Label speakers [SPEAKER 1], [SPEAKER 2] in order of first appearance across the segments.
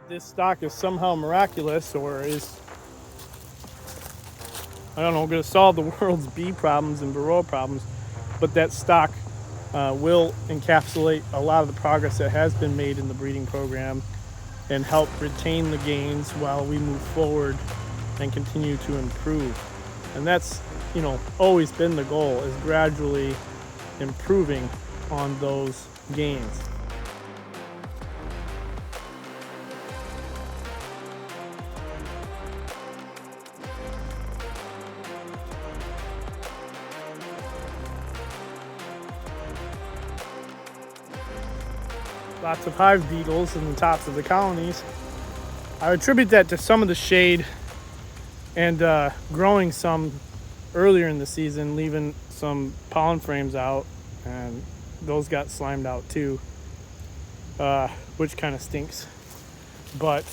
[SPEAKER 1] this stock is somehow miraculous or is, I don't know, going to solve the world's bee problems and Varroa problems, but that stock will encapsulate a lot of the progress that has been made in the breeding program and help retain the gains while we move forward and continue to improve. And that's, always been the goal, is gradually improving on those gains. Lots of hive beetles in the tops of the colonies. I attribute that to some of the shade and growing some earlier in the season, leaving some pollen frames out, and those got slimed out too, which kind of stinks. But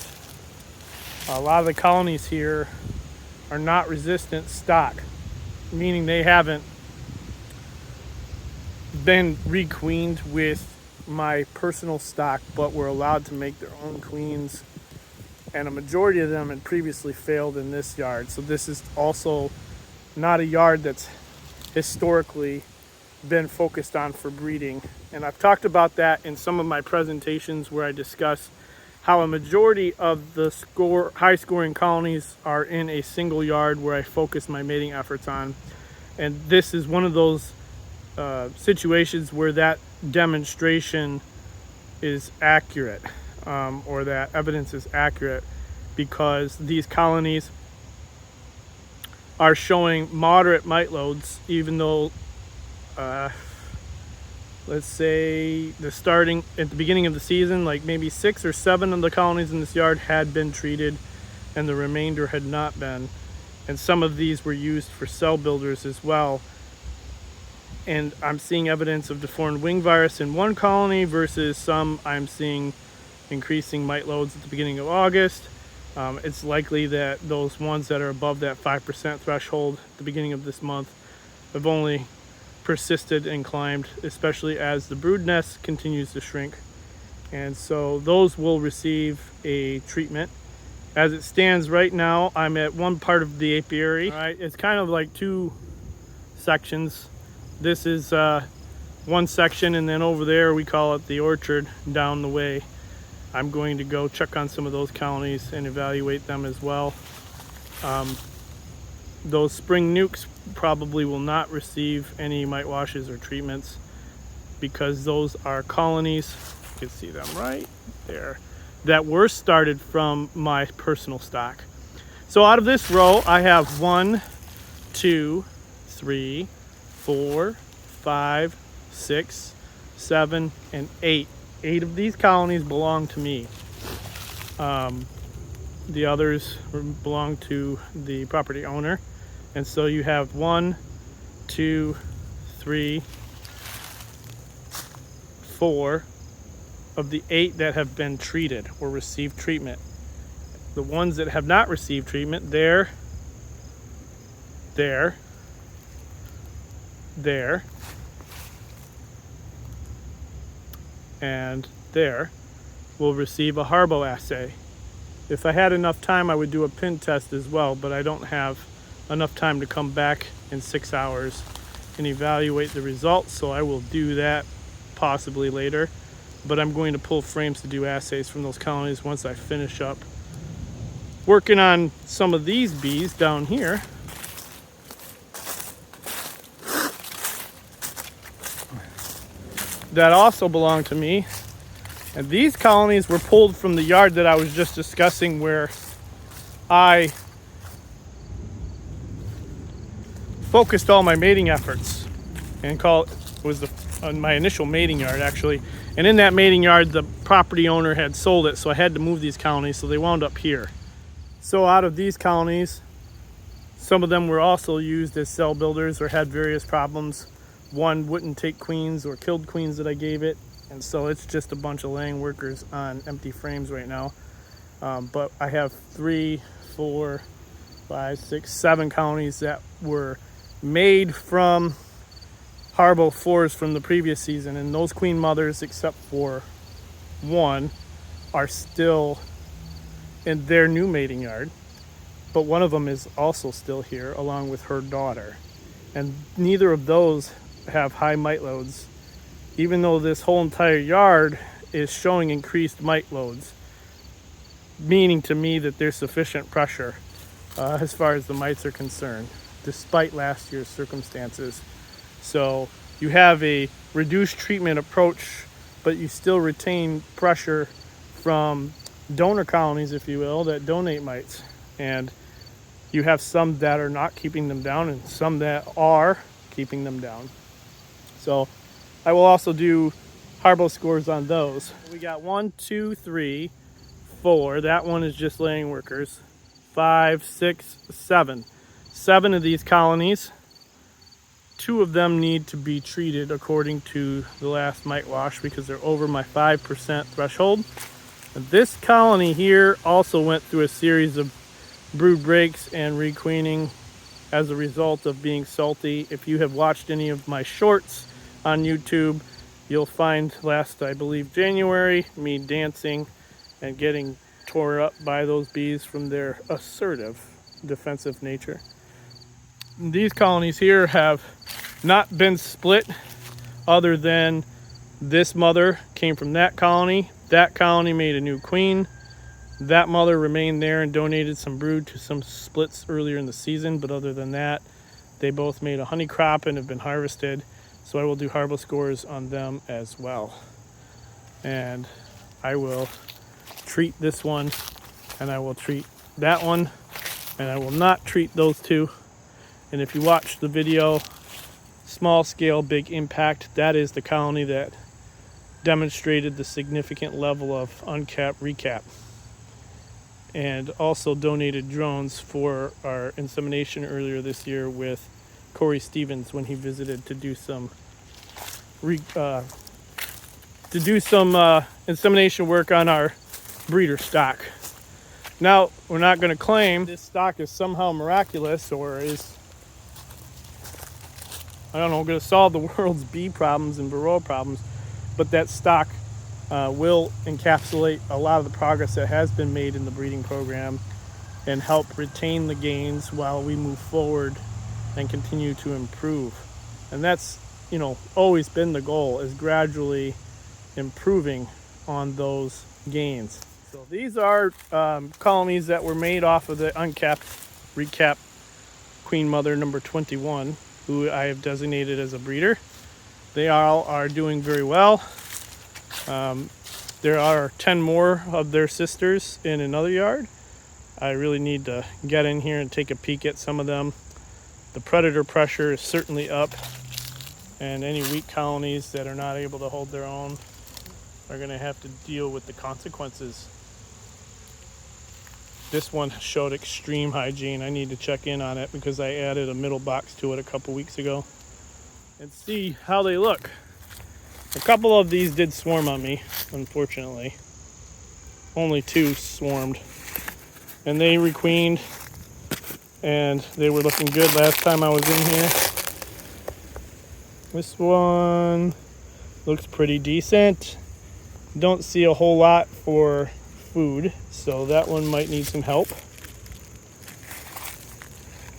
[SPEAKER 1] a lot of the colonies here are not resistant stock, meaning they haven't been requeened with my personal stock, but were allowed to make their own queens, and a majority of them had previously failed in this yard. So this is also not a yard that's historically been focused on for breeding, and I've talked about that in some of my presentations where I discuss how a majority of the high scoring colonies are in a single yard where I focus my mating efforts on, and this is one of those situations where that demonstration is accurate, or that evidence is accurate, because these colonies are showing moderate mite loads, even though let's say starting at the beginning of the season, like maybe 6 or 7 of the colonies in this yard had been treated and the remainder had not been, and some of these were used for cell builders as well. And I'm seeing evidence of deformed wing virus in one colony versus some I'm seeing increasing mite loads at the beginning of August. It's likely that those ones that are above that 5% threshold at the beginning of this month have only persisted and climbed, especially as the brood nest continues to shrink. And so those will receive a treatment. As it stands right now, I'm at one part of the apiary. All right, it's kind of like two sections. This is one section, and then over there we call it the orchard down the way. I'm going to go check on some of those colonies and evaluate them as well. Those spring nukes probably will not receive any mite washes or treatments because those are colonies, you can see them right there, that were started from my personal stock. So out of this row, I have 1, 2, 3, 4, 5, 6, 7, and 8. 8 of these colonies belong to me. The others belong to the property owner. And so you have 1, 2, 3, 4 of the 8 that have been treated or received treatment. The ones that have not received treatment, there, and there, will receive a Harbo assay. If I had enough time, I would do a pin test as well, but I don't have enough time to come back in 6 hours and evaluate the results, so I will do that possibly later. But I'm going to pull frames to do assays from those colonies once I finish up working on some of these bees down here. That also belong to me. And these colonies were pulled from the yard that I was just discussing, where I focused all my mating efforts, and was my initial mating yard actually. And in that mating yard, the property owner had sold it, so I had to move these colonies, so they wound up here. So out of these colonies, some of them were also used as cell builders or had various problems. One wouldn't take queens or killed queens that I gave it, and so it's just a bunch of laying workers on empty frames right now. But I have 3, 4, 5, 6, 7 colonies that were made from Harbo 4s from the previous season, and those queen mothers, except for one, are still in their new mating yard, but one of them is also still here along with her daughter. And neither of those have high mite loads, even though this whole entire yard is showing increased mite loads, meaning to me that there's sufficient pressure as far as the mites are concerned, despite last year's circumstances. So you have a reduced treatment approach, but you still retain pressure from donor colonies, if you will, that donate mites. And you have some that are not keeping them down and some that are keeping them down. So I will also do Harbo scores on those. We got 1, 2, 3, 4. That one is just laying workers. 5, 6, 7. 7 of these colonies. 2 of them need to be treated according to the last mite wash because they're over my 5% threshold. And this colony here also went through a series of brood breaks and requeening as a result of being salty. If you have watched any of my shorts on YouTube, you'll find last, I believe, January, me dancing and getting tore up by those bees from their assertive defensive nature. These colonies here have not been split, other than this mother came from that colony. That colony made a new queen. That mother remained there and donated some brood to some splits earlier in the season, but other than that, they both made a honey crop and have been harvested. So I will do Harbo scores on them as well. And I will treat this one, and I will treat that one, and I will not treat those two. And if you watch the video, small scale, big impact, that is the colony that demonstrated the significant level of uncap, recap. And also donated drones for our insemination earlier this year with Corey Stevens when he visited to do some insemination work on our breeder stock. Now, we're not going to claim this stock is somehow miraculous or is, I don't know, going to solve the world's bee problems and Varroa problems, but that stock will encapsulate a lot of the progress that has been made in the breeding program and help retain the gains while we move forward and continue to improve. And that's, always been the goal, is gradually improving on those gains. So these are colonies that were made off of the uncapped, recapped queen mother number 21, who I have designated as a breeder. They all are doing very well. There are 10 more of their sisters in another yard. I really need to get in here and take a peek at some of them. The predator pressure is certainly up, and any weak colonies that are not able to hold their own are going to have to deal with the consequences. This one showed extreme hygiene. I need to check in on it because I added a middle box to it a couple weeks ago and see how they look. A couple of these did swarm on me, unfortunately. Only 2 swarmed. And they requeened, and they were looking good last time I was in here. This one looks pretty decent. Don't see a whole lot for food, so that one might need some help.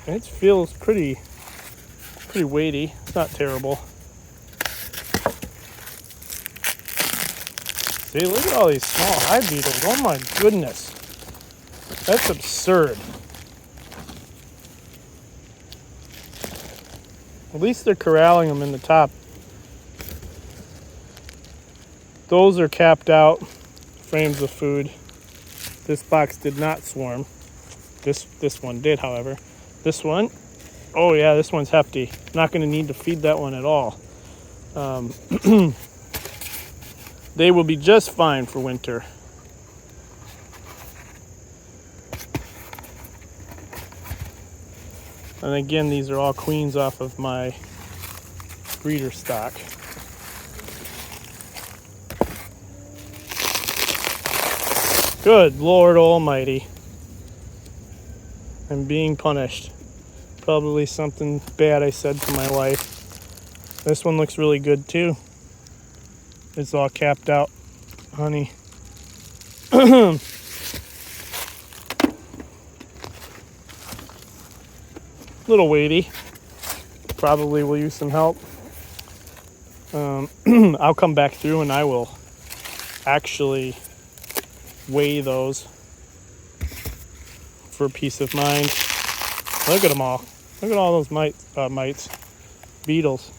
[SPEAKER 1] It feels pretty weighty. It's not terrible. See, look at all these small hive beetles. Oh my goodness. That's absurd. At least they're corralling them in the top. Those are capped out frames of food. This box did not swarm. This one did, however. This one, oh yeah, this one's hefty. Not going to need to feed that one at all. They will be just fine for winter. And again, these are all queens off of my breeder stock. Good Lord Almighty. I'm being punished. Probably something bad I said to my wife. This one looks really good too. It's all capped out honey. little weighty. Probably will use some help. I'll come back through and I will actually weigh those for peace of mind. Look at them all. Look at all those mites, beetles.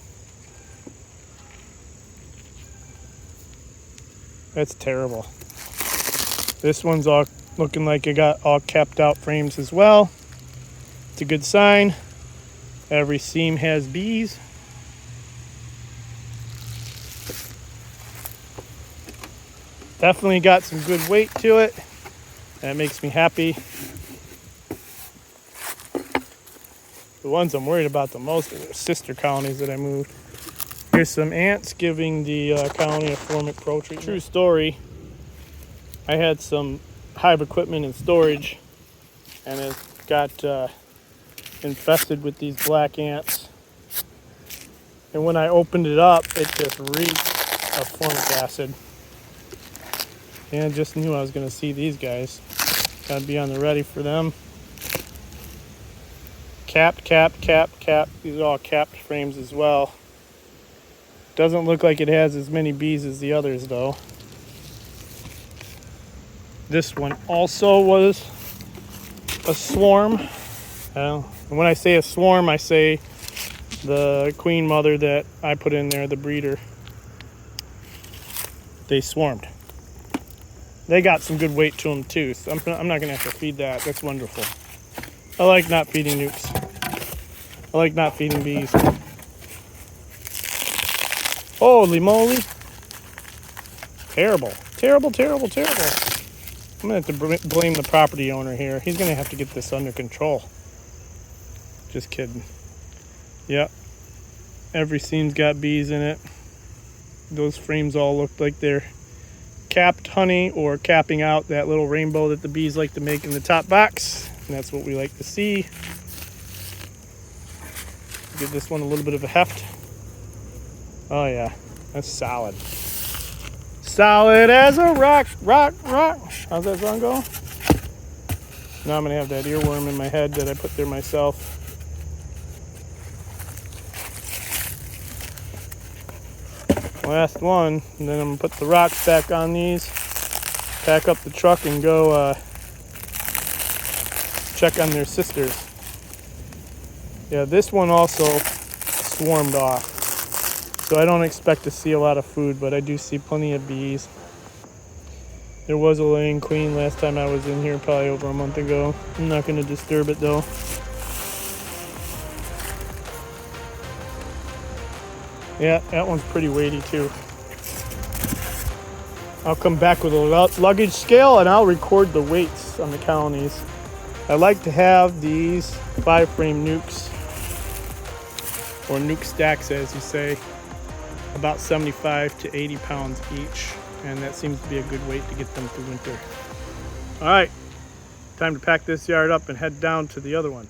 [SPEAKER 1] That's terrible. This one's all looking like it got all capped out frames as well. It's a good sign. Every seam has bees. Definitely got some good weight to it. That makes me happy. The ones I'm worried about the most are the sister colonies that I moved. Here's some ants giving the colony a formic pro treatment. True story. I had some hive equipment in storage and it got infested with these black ants. And when I opened it up, it just reeked of formic acid. And I just knew I was going to see these guys. Gotta be on the ready for them. Capped. These are all capped frames as well. Doesn't look like it has as many bees as the others though. This one also was a swarm. And when I say a swarm, I say the queen mother that I put in there, the breeder. They swarmed. They got some good weight to them too, so I'm not gonna have to feed that. That's wonderful. I like not feeding nukes. I like not feeding bees. Holy moly. Terrible. I'm gonna have to blame the property owner here. He's gonna have to get this under control. Just kidding. Yep. Every seam's got bees in it. Those frames all look like they're capped honey or capping out that little rainbow that the bees like to make in the top box. And that's what we like to see. Give this one a little bit of a heft. Oh yeah, that's solid. Solid as a rock. How's that song go? Now I'm gonna have that earworm in my head that I put there myself. Last one, and then I'm gonna put the rocks back on these, pack up the truck and go check on their sisters. Yeah, this one also swarmed off. So I don't expect to see a lot of food, but I do see plenty of bees. There was a laying queen last time I was in here, probably over a month ago. I'm not gonna disturb it though. Yeah, that one's pretty weighty too. I'll come back with a luggage scale and I'll record the weights on the colonies. I like to have these 5-frame nukes, or nuke stacks as you say, about 75 to 80 pounds each. And that seems to be a good weight to get them through winter. All right, time to pack this yard up and head down to the other one.